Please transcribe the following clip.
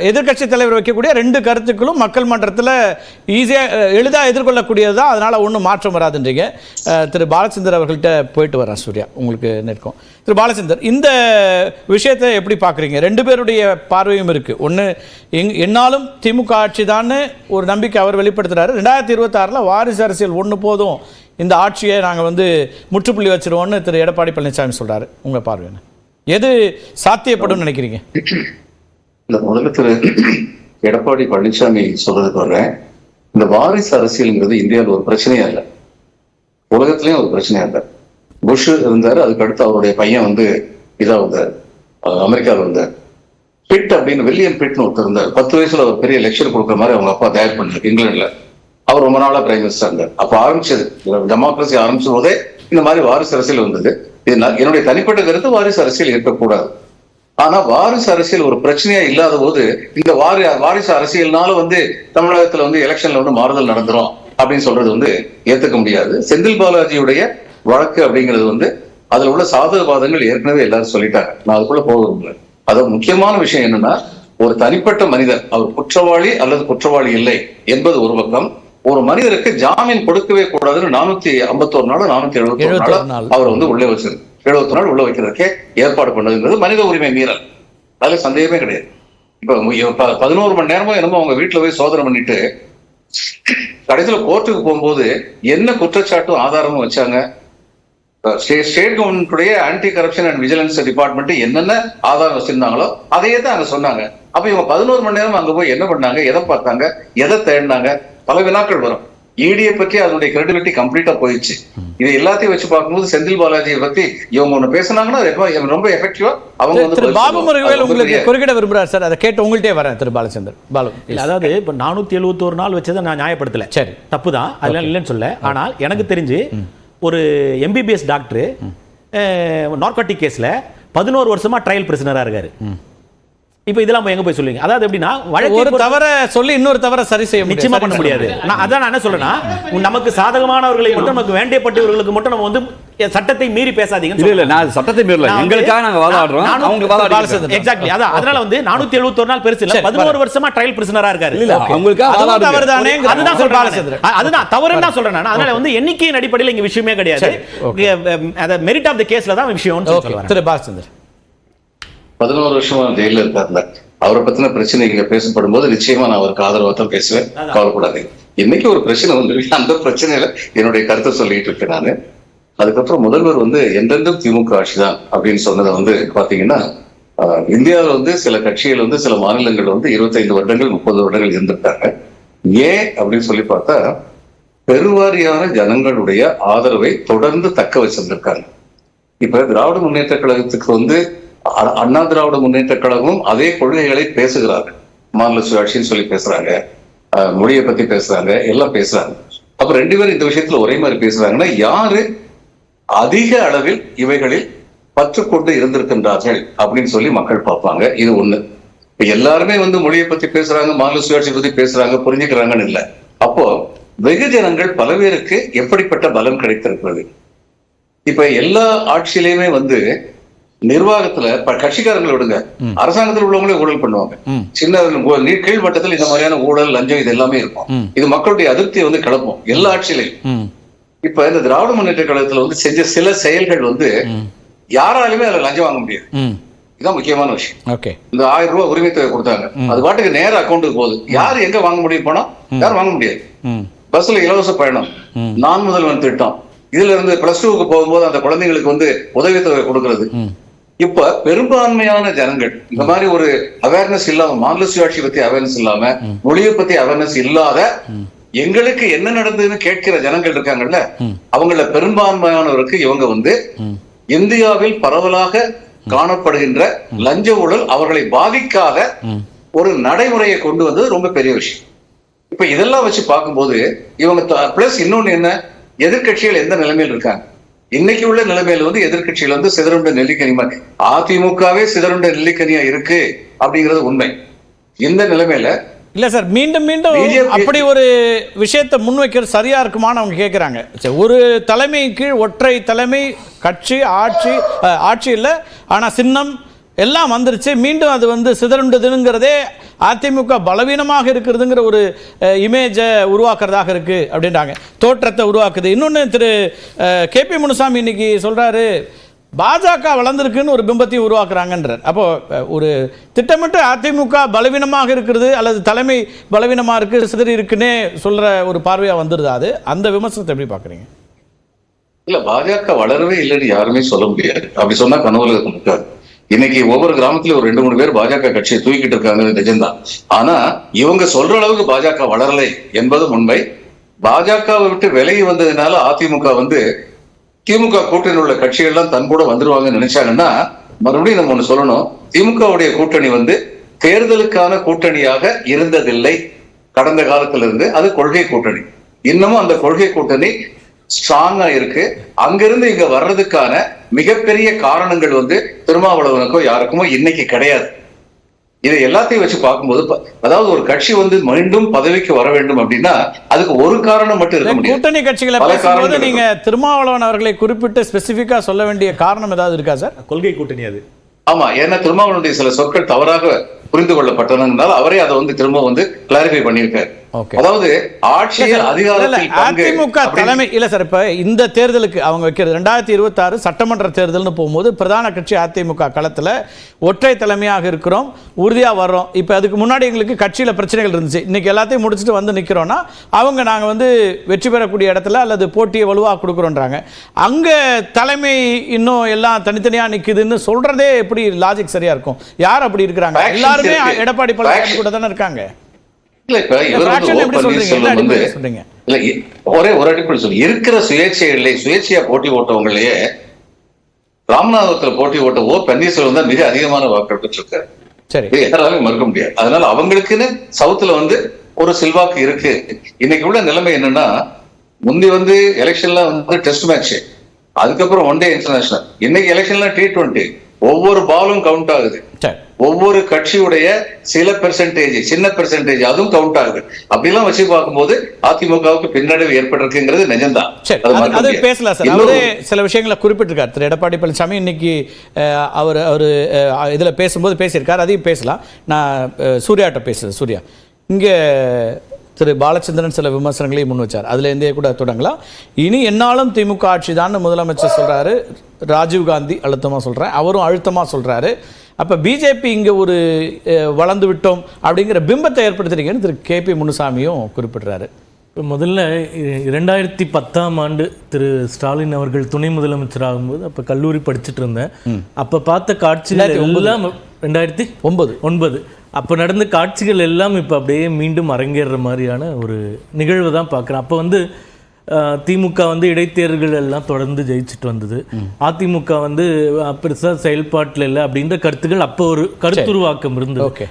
எதிர்க்கட்சி தலைவர் வைக்கக்கூடிய 2 கருத்துக்களும் மக்கள் மன்றத்தில் ஈஸியாக எளிதாக எதிர்கொள்ளக்கூடியது தான், அதனால் ஒன்றும் மாற்றம் வராதுன்றீங்க. திரு பாலச்சந்தர் அவர்கள்ட்ட போயிட்டு வரேன். சூர்யா, உங்களுக்கு நிற்கும். திரு பாலச்சந்தர், இந்த விஷயத்தை எப்படி பார்க்குறீங்க? 2 பேருடைய பார்வையும் இருக்குது. ஒன்று, என்னாலும் திமுக ஆட்சி தான் ஒரு நம்பிக்கை அவர் வெளிப்படுத்துகிறாரு. 2026 வாரிசு அரசியல் ஒன்று போதும், இந்த ஆட்சியை நாங்கள் முற்றுப்புள்ளி வச்சிருவோம்னு திரு எடப்பாடி பழனிசாமி சொல்கிறாரு. உங்கள் பார்வை என்ன? எது சாத்தியப்படும் நினைக்கிறீங்க? இந்த முதல்ல திரு எடப்பாடி பழனிசாமி சொல்றதுக்கு வர்றேன். இந்த வாரிசு அரசியல்ங்கிறது இந்தியாவில் ஒரு பிரச்சனையா இல்லை, உலகத்திலயும் ஒரு பிரச்சனையா இல்லை. புஷ் இருந்தாரு, அதுக்கு அடுத்து அவருடைய பையன் இதா வந்தார், அமெரிக்காவில் வந்தார். பிட் அப்படின்னு வில்லியம் பிட்னு ஒருத்தர் இருந்தார். 10 வயசுல ஒரு பெரிய லெக்சர் கொடுக்குற மாதிரி அவங்க அப்பா தயார் பண்ணார் இங்கிலாந்துல. அவர் ரொம்ப நாளா பிரைம் மினிஸ்டர் இருந்தார். அப்ப ஆரம்பிச்சது டெமோக்ரஸி ஆரம்பிச்ச போதே இந்த மாதிரி வாரிசு அரசியல் வந்தது. என்னுடைய தனிப்பட்ட கருத்து, வாரிசு அரசியல் இருக்கக்கூடாது. ஆனா வாரிசு அரசியல் ஒரு பிரச்சனையா இல்லாத போது இந்த வாரிசு அரசியல்னால தமிழகத்துல எலெக்ஷன்ல மாறுதல் நடந்துரும் அப்படின்னு சொல்றது ஏத்துக்க முடியாது. செந்தில் பாலாஜியுடைய வழக்கு அப்படிங்கிறது அதுல உள்ள சாதக பாதங்கள் ஏற்கனவே எல்லாரும் சொல்லிட்டாங்க. நான் அதுக்குள்ள போக விரும்பல. அது முக்கியமான விஷயம் என்னன்னா, ஒரு தனிப்பட்ட மனிதர் அவர் குற்றவாளி அல்லது குற்றவாளி இல்லை என்பது ஒரு பக்கம். ஒரு மனிதருக்கு ஜாமீன் கொடுக்கவே கூடாதுன்னு 451 நாள் 471 நாள் அவர் உள்ளே வச்சிரு 70 நாள் உள்ள வைக்கிறதுக்கே ஏற்பாடு பண்ணதுங்கிறது மனித உரிமை மீறல். அதுல சந்தேகமே கிடையாது. இப்ப 11 மணி நேரமோ என்னமோ அவங்க வீட்டுல போய் சோதனை பண்ணிட்டு கடைசியில கோர்ட்டுக்கு போகும்போது என்ன குற்றச்சாட்டும் ஆதாரமும் வச்சாங்க. ஸ்டேட் கவர்மெண்ட்டுடைய anti corruption and vigilance department என்னென்ன ஆதாரம் வச்சிருந்தாங்களோ அதையே தான் அங்க சொன்னாங்க. அப்ப இவங்க 11 மணி நேரம் அங்க போய் என்ன பண்ணாங்க, எதை பார்த்தாங்க, எதை தேடினாங்க, பல வினாக்கள் வரும். ஈடியை பற்றி அதனுடைய கிரெடிபிலிட்டி கம்ப்ளீட்டா போயிடுச்சு. இது எல்லாத்தையும் வச்சு பார்க்கும்போது செந்தில் பாலாஜியை பத்தி இவங்க ஒண்ணு பேசினாங்கன்னா ரொம்ப எஃபெக்டிவா அவங்க பாபு முருகவேல் உங்களுக்கு குறுக்கிட விரும்புறாரு சார். அதை கேட்டு உங்கள்கிட்டே வரேன் திரு பாலச்சந்தர். பாலு, அதாவது இப்ப 471 நாள் வச்சதை நான் நியாயப்படுத்தல, சரி தப்பு தான், அதெல்லாம் இல்லைன்னு சொல்ல. ஆனால் எனக்கு தெரிஞ்சு ஒரு எம்பிபிஎஸ் டாக்டர் நார்கோட்டிக் கேஸ்ல 11 வருஷமா ட்ரையல் பிரிசனரா இருக்காரு. இப்ப இதெல்லாம் எங்க போய் சொல்லுவீங்க? அதாவது எப்படின்னா, ஒரு தவற சொல்லி இன்னொரு தவற சரி செய்ய நிச்சயமா பண்ண முடியாது. அதான் நான் என்ன சொல்றேன்னா, நமக்கு சாதகமானவர்களை மட்டும், நமக்கு வேண்டியப்பட்டவர்களுக்கு மட்டும் நம்ம சட்டத்தை மீறி பேசாதீங்க. இல்ல, நான் சட்டத்தை மீறல, எங்களுக்காக நாங்க வாதாடுறோம், அவங்க வாதாடுறாங்க. எக்ஸாக்ட்லி. அதனால 471 நாள் பெருசு இல்ல, 11 வருஷமா ட்ரையல் பிரிசனரா இருக்காரு. இல்ல, அவங்களுக்காக தவறுதானே, அதுதான் சொல்றேன். அதுதான் தவறுன்னு தான் சொல்றேன் நான். அதனால எண்ணிக்கையின் அடிப்படையில் இங்க விஷயமே கிடையாது. அத மெரிட் ஆஃப் தி கேஸ்ல தான் விஷயம் சொல்றேன். திரு பாலச்சந்தர் 11 வருஷமா ஜெயில இருக்காருல, அவரை பத்தின பிரச்சனை இங்க பேசப்படும் போது நிச்சயமா நான் அவருக்கு ஆதரவா தான் பேசுவேன். கவலைப்படாது. இன்னைக்கு ஒரு பிரச்சனை அந்த பிரச்சனையில என்னுடைய கருத்தை சொல்லிட்டு இருக்கேன் நானு. அதுக்கப்புறம் முதல்வர் எந்தெந்த திமுக ஆட்சி தான் அப்படின்னு சொன்னதை பாத்தீங்கன்னா, இந்தியாவில் சில கட்சிகள் சில மாநிலங்கள் 25 வருடங்கள் 30 வருடங்கள் இருந்திருக்காங்க. ஏன் அப்படின்னு சொல்லி பார்த்தா, பெருவாரியான ஜனங்களுடைய ஆதரவை தொடர்ந்து தக்க வச்சிருந்திருக்காங்க. இப்ப திராவிட முன்னேற்ற கழகத்துக்கு அண்ணா திராவிட முன்னேற்ற கழகமும் அதே கொள்கைகளை பேசுகிறாங்க. மாநில சுயாட்சின்னு சொல்லி பேசுறாங்க, மொழியை பத்தி பேசுறாங்க, எல்லாம் பேசுறாங்க. அப்ப 2 பேரும் இந்த விஷயத்துல ஒரே மாதிரி பேசுறாங்கன்னா, யாரு அதிக அளவில் இவைகளில் பற்றுக்கொண்டு இருந்திருக்கின்றார்கள் அப்படின்னு சொல்லி மக்கள் பார்ப்பாங்க. இது ஒண்ணு. இப்ப எல்லாருமே மொழியை பத்தி பேசுறாங்க, மாநில சுயாட்சி பத்தி பேசுறாங்க, புரிஞ்சுக்கிறாங்கன்னு இல்லை. அப்போ வெகுஜனங்கள் பல பேருக்கு எப்படிப்பட்ட பலம் கிடைத்திருக்கிறது. இப்ப எல்லா ஆட்சியிலையுமே நிர்வாகத்துல கட்சிக்காரங்களை விடுங்க, அரசாங்கத்தில் உள்ளவங்களே ஊழல் பண்ணுவாங்க. சின்ன கீழ்மட்டத்தில் இந்த மாதிரியான ஊழல், லஞ்சம் இது எல்லாமே இருக்கும். இது மக்களுடைய அதிருப்தியை கிளப்பும் எல்லா ஆட்சியிலையும். இப்ப இந்த திராவிட முன்னேற்ற கழகத்துல செஞ்ச சில செயல்கள் யாராலுமே அதுல லஞ்சம் வாங்க முடியாது. இதுதான் முக்கியமான விஷயம். இந்த 1000 ரூபாய் உரிமை தொகை கொடுத்தாங்க, அது பாட்டுக்கு நேர அக்கௌண்ட்டுக்கு போகுது. யாரு எங்க வாங்க முடியும் பணம்? யாரும் வாங்க முடியாது. பஸ்ல இலவச பயணம், நான் முதல்வன் திட்டம், இதுல இருந்து +2க்கு போகும்போது அந்த குழந்தைங்களுக்கு உதவித்தொகை கொடுக்கறது. இப்ப பெரும்பான்மையான ஜனங்கள் இந்த மாதிரி ஒரு அவேர்னஸ் இல்லாம, மாநில சுயாட்சி பத்தி அவேர்னஸ் இல்லாம, மொழியை பத்தி அவேர்னஸ் இல்லாத, எங்களுக்கு என்ன நடந்ததுன்னு கேட்கிற ஜனங்கள் இருக்காங்கல்ல, அவங்கள பெரும்பான்மையானவருக்கு இவங்க இந்தியாவில் பரவலாக காணப்படுகின்ற லஞ்ச ஊழல் அவர்களை பாதிக்காத ஒரு நடைமுறையை கொண்டு வந்தது ரொம்ப பெரிய விஷயம். இப்ப இதெல்லாம் வச்சு பார்க்கும்போது இவங்க பிளஸ் இன்னொன்னு என்ன, எதிர்கட்சிகள் எந்த நிலைமையில் இருக்காங்க? இன்னைக்கு உள்ள நிலைமையில எதிர்கட்சிகள் சிதறுண்ட நெல்லிக்கனி, அதிமுகவே சிதறுண்ட நெல்லிக்கனியா இருக்கு அப்படிங்கிறது உண்மை. இந்த நிலைமையில இல்ல சார், மீண்டும் மீண்டும் அப்படி ஒரு விஷயத்தை முன்வைக்கிறது சரியா இருக்குமான்னு அவங்க கேட்கிறாங்க. ஒரு தலைமை கீழ் ஒற்றை தலைமை கட்சி ஆட்சி இல்லை, ஆனா சின்னம் எல்லாம் வந்துருச்சு, மீண்டும் அது வந்து சிதறுண்டதுங்கிறதே அதிமுக பலவீனமாக இருக்கிறதுங்கிற ஒரு இமேஜை உருவாக்குறதாக இருக்குது அப்படின்றாங்க, தோற்றத்தை உருவாக்குது. இன்னொன்று திரு கேபி முனுசாமி இன்னைக்கு சொல்கிறாரு, பாஜக வளர்ந்துருக்குன்னு ஒரு பிம்பத்தையும் உருவாக்குறாங்கன்றார். அப்போது ஒரு திட்டமிட்டு அதிமுக பலவீனமாக இருக்கிறது அல்லது தலைமை பலவீனமாக இருக்குது, சிதறி இருக்குன்னே சொல்கிற ஒரு பார்வையாக வந்துடுது. அது அந்த விமர்சனத்தை எப்படி பார்க்குறீங்க? இல்ல, பாஜக வளரவே இல்லைன்னு யாருமே சொல்ல முடியாது. அப்படி சொன்னா கனவுலகத்துக்கு இருக்காது. இன்னைக்கு ஒவ்வொரு கிராமத்திலும் ஒரு 2-3 பேர் பாஜக கட்சியை தூக்கிட்டு இருக்காங்க, நிஜம்தான். ஆனா இவங்க சொல்ற அளவுக்கு பாஜக வளரலை என்பது உண்மை. பாஜகவை விட்டு விலகி வந்ததுனால அதிமுக வந்து திமுக கூட்டணியில் உள்ள கட்சிகள்லாம் தன் கூட வந்துருவாங்கன்னு நினைச்சாங்கன்னா, மறுபடியும் நம்ம ஒண்ணு சொல்லணும், திமுகவுடைய கூட்டணி வந்து தேர்தலுக்கான கூட்டணியாக இருந்ததில்லை கடந்த காலத்துல இருந்து. அது கொள்கை கூட்டணி. இன்னமும் அந்த கொள்கை கூட்டணி ஸ்ட்ராங்கா இருக்கு. அங்கிருந்து இங்க வர்றதுக்கான மிகப்பெரிய காரணங்கள் வந்து திருமாவளவனுக்கோ யாருக்குமோ இன்னைக்கு கிடையாது. இதை எல்லாத்தையும் வச்சு பார்க்கும்போது, அதாவது ஒரு கட்சி வந்து மீண்டும் பதவிக்கு வர வேண்டும் அப்படின்னா அதுக்கு ஒரு காரணம் மட்டும் இருக்க முடியாது. கூட்டணி கட்சிகளை பேசும்போது நீங்க திருமாவளவன் அவர்களை குறிப்பிட்டு ஸ்பெசிபிக்கா சொல்ல வேண்டிய காரணம் ஏதாவது இருக்கா சார்? கொள்கை கூட்டணி அது. ஆமா, ஏன்னா திருமாவளவனுடைய சில சொற்கள் தவறாக புரிந்து கொள்ளப்பட்டதுனால அவரே அதை வந்து திரும்ப வந்து கிளாரிஃபை பண்ணியிருக்காரு. அதாவது ஆட்சியில் அதிகாரத்தில் அதிமுக தலைமை இல்ல சார். இப்ப இந்த தேர்தலுக்கு அவங்க வைக்கிறது 2026 சட்டமன்ற தேர்தல்னு போகும்போது பிரதான கட்சி அதிமுக களத்துல ஒற்றை தலைமையாக இருக்கிறோம், உறுதியா வர்றோம். இப்ப அதுக்கு முன்னாடி எங்களுக்கு கட்சியில பிரச்சனைகள் இருந்துச்சு, இன்னைக்கு எல்லாத்தையும் முடிச்சுட்டு வந்து நிக்கிறோம்னா அவங்க நாங்க வந்து வெற்றி பெறக்கூடிய இடத்துல அல்லது போட்டியை வலுவா கொடுக்குறோன்றாங்க. அங்க தலைமை இன்னும் எல்லாம் தனித்தனியா நிக்குதுன்னு சொல்றதே எப்படி லாஜிக் சரியா இருக்கும்? யார் அப்படி இருக்கிறாங்க? எல்லாருமே எடப்பாடி பழனிசாமி கூட தானே இருக்காங்க. இல்ல, இப்ப இவர் வந்து இல்ல ஒரே ஒரு அடிப்படை சொல்லி இருக்கிற சுயேட்சையா போட்டி ஓட்டவங்களே ராமநாதபுரத்துல போட்டி ஓட்ட பன்னீர்செல்வம் தான் மிக அதிகமான வாக்குகள் பெற்றிருக்காரு. சரி, யாராலும் மறுக்க முடியாது. அதனால அவங்களுக்குன்னு சவுத்துல வந்து ஒரு செல்வாக்கு இருக்கு. இன்னைக்கு உள்ள நிலைமை என்னன்னா, முந்தி வந்து எலெக்ஷன்ல வந்து டெஸ்ட் மேட்ச், அதுக்கப்புறம் ஒன் டே இன்டர்நேஷனல், இன்னைக்கு எலெக்ஷன்ல T20, ஒவ்வொரு பாலும் கவுண்ட் ஆகுது. ஒவ்வொரு கட்சியுடைய சில பெர்சன்டேஜ், சின்ன பெர்சன்டேஜ் அதுவும் கவுண்ட் ஆகுது. அப்படிலாம் வச்சு பார்க்கும்போது அதிமுகவுக்கு பின்னடைவு ஏற்பட்டிருக்குங்கிறது நிஜம்தான். அது பேசலாம் சார். அவரே சில விஷயங்களை குறிப்பிட்டிருக்காரு திரு எடப்பாடி பழனிசாமி. இன்னைக்கு அவர் இதுல பேசும்போது பேசியிருக்காரு, அதையும் பேசலாம். நான் சூர்யாட்ட பேசுறேன். சூர்யா, இங்கே திரு பாலச்சந்திரன் சில விமர்சனங்களையும் முன் வச்சார், அதுலேருந்தே கூட தொடங்கலாம். இனி என்னாலும் திமுக ஆட்சி தான் முதலமைச்சர் சொல்றாரு, ராஜீவ்காந்தி அழுத்தமாக சொல்றாரு, அவரும் அழுத்தமாக சொல்றாரு. அப்போ பிஜேபி இங்கே ஒரு வளர்ந்து விட்டோம் அப்படிங்கிற பிம்பத்தை ஏற்படுத்துறீங்கன்னு திரு கேபி முனுசாமியும் குறிப்பிடுறாரு. இப்போ முதல்ல 2010 திரு ஸ்டாலின் அவர்கள் துணை முதலமைச்சர் ஆகும்போது அப்போ கல்லூரி படிச்சுட்டு இருந்தேன். அப்போ பார்த்த காட்சிகள் எல்லாம் 2009 அப்போ நடந்த காட்சிகள் எல்லாம் இப்போ அப்படியே மீண்டும் அரங்கேறுற மாதிரியான ஒரு நிகழ்வு தான் பார்க்குறேன். அப்போ வந்து திமுக வந்து இடைத்தேர்தல்கள் எல்லாம் தொடர்ந்து ஜெயிச்சுட்டு வந்தது. அதிமுக வந்து பெருசாக செயல்பாட்டில் இல்லை அப்படின்ற கருத்துக்கள் அப்போ ஒரு கருத்துருவாக்கம் இருந்தது.